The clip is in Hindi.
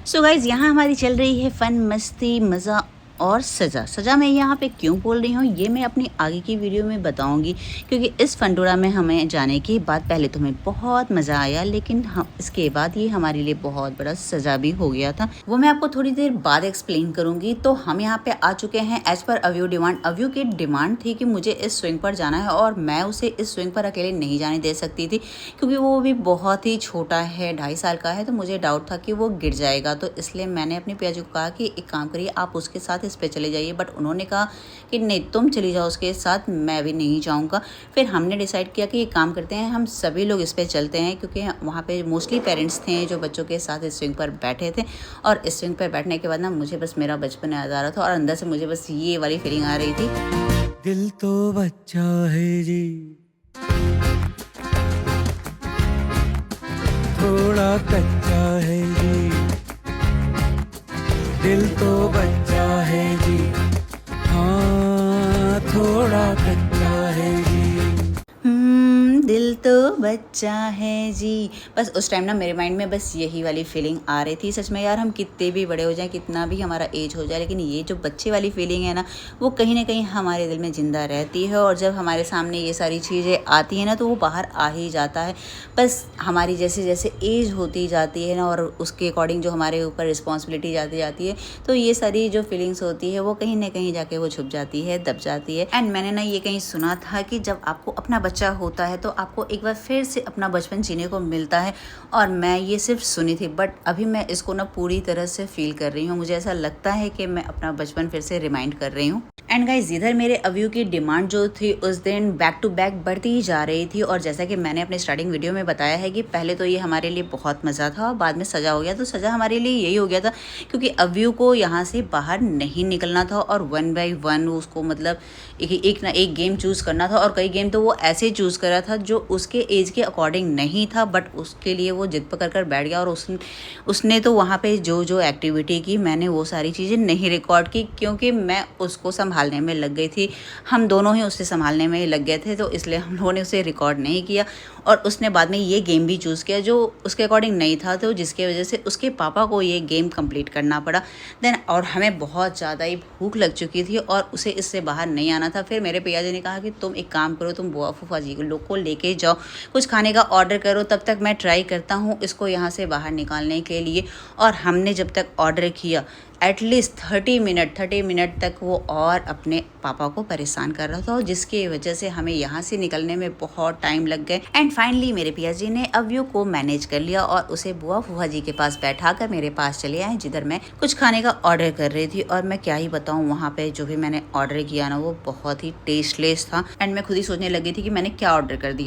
सो गाइज यहाँ हमारी चल रही है फन मस्ती मज़ा और सज़ा मैं यहाँ पे क्यों बोल रही हूँ ये मैं अपनी आगे की वीडियो में बताऊँगी, क्योंकि इस फंडोरा में हमें जाने के बाद पहले तो हमें बहुत मज़ा आया, लेकिन हम इसके बाद ये हमारे लिए बहुत बड़ा सज़ा भी हो गया था। वो मैं आपको थोड़ी देर बाद एक्सप्लेन करूँगी। तो हम यहाँ पे आ चुके हैं एज पर अव्यू डिमांड। अव्यू की डिमांड थी कि मुझे इस स्विंग पर जाना है और मैं उसे इस स्विंग पर अकेले नहीं जाने दे सकती थी, क्योंकि वो भी बहुत ही छोटा है, 2.5 साल का है। तो मुझे डाउट था कि वो गिर जाएगा, तो इसलिए मैंने अपने पियाजी को कहा कि एक काम करिए, आप उसके साथ इस पे चले जाइए। बट उन्होंने कहा कि नहीं, तुम चली जाओ उसके साथ, मैं भी नहीं जाऊंगा। फिर हमने डिसाइड किया कि एक काम करते हैं, हम सभी लोग इस पे चलते हैं, क्योंकि वहाँ पे मोस्टली पेरेंट्स थे जो बच्चों के साथ इस स्विंग पर बैठे थे। और इस स्विंग पर बैठने के बाद ना मुझे बस मेरा बचपन याद आ रहा था और अंदर से मुझे बस ये वाली फीलिंग आ रही थी, दिल तो बच्चा है जी, थोड़ा कच्चा है जी, दिल तो बच्चा है जी, हाँ थोड़ा कच्चा है जी। दिल तो बच्चा है जी। बस उस टाइम ना मेरे माइंड में बस यही वाली फीलिंग आ रही थी। सच में यार, हम कितने भी बड़े हो जाएं, कितना भी हमारा एज हो जाए, लेकिन ये जो बच्चे वाली फीलिंग है ना, वो कहीं ना कहीं हमारे दिल में ज़िंदा रहती है। और जब हमारे सामने ये सारी चीज़ें आती हैं ना, तो वो बाहर आ ही जाता है। बस हमारी जैसे जैसे एज होती जाती है ना, और उसके अकॉर्डिंग जो हमारे ऊपर रिस्पॉन्सिबिलिटी जाती जाती है, तो ये सारी जो फीलिंग्स होती है वो कहीं ना कहीं जाके वो छुप जाती है, दब जाती है। एंड मैंने ना ये कहीं सुना था कि जब आपको अपना बच्चा होता है तो आपको एक बार फिर से अपना बचपन जीने को मिलता है। और मैं ये सिर्फ सुनी थी, बट अभी मैं इसको ना पूरी तरह से फील कर रही हूँ। मुझे ऐसा लगता है कि मैं अपना बचपन फिर से रिमाइंड कर रही हूँ। एंड गाइज, इधर मेरे अव्यू की डिमांड जो थी उस दिन बैक टू बैक बढ़ती ही जा रही थी। और जैसा कि मैंने अपने स्टार्टिंग वीडियो में बताया है कि पहले तो ये हमारे लिए बहुत मज़ा था और बाद में सज़ा हो गया। तो सज़ा हमारे लिए यही हो गया था, क्योंकि अव्यू को यहाँ से बाहर नहीं निकलना था और 1 बाय 1 उसको मतलब एक ना एक गेम चूज़ करना था। और कई गेम तो वो ऐसे चूज़ करा था जो उसके एज के अकॉर्डिंग नहीं था, बट उसके लिए वो जिद पकड़ कर बैठ गया। और उसने तो वहाँ पे जो जो एक्टिविटी की, मैंने वो सारी चीज़ें नहीं रिकॉर्ड की, क्योंकि मैं उसको संभालने में लग गई थी। हम दोनों ही उसे संभालने में लग गए थे, तो इसलिए हम लोगों ने उसे रिकॉर्ड नहीं किया। और उसने बाद में ये गेम भी चूज़ किया जो उसके अकॉर्डिंग नहीं था, तो जिसकी वजह से उसके पापा को ये गेम कंप्लीट करना पड़ा। देन और हमें बहुत ज़्यादा ही भूख लग चुकी थी और उसे इससे बाहर नहीं आना था। फिर मेरे पिया जी ने कहा कि तुम एक काम करो, तुम बुआ फूफा जी लोग को लेके जाओ, कुछ खाने का ऑर्डर करो, तब तक मैं ट्राई करता हूँ इसको यहाँ से बाहर निकालने के लिए। और हमने जब तक ऑर्डर किया, एटलीस्ट 30 मिनट तक वो और अपने पापा को परेशान कर रहा था, और जिसकी वजह से हमें यहाँ से निकलने में बहुत टाइम लग गए। एंड फाइनली मेरे पिया जी ने अव्यू को मैनेज कर लिया और उसे बुआ फूफा जी के पास बैठा कर मेरे पास चले आए, जिधर मैं कुछ खाने का ऑर्डर कर रही थी। और मैं क्या ही बताऊँ, वहाँ पे जो भी मैंने ऑर्डर किया ना, वो बहुत ही टेस्टलेस था। एंड मैं खुद ही सोचने लगी थी कि मैंने क्या ऑर्डर कर दिया।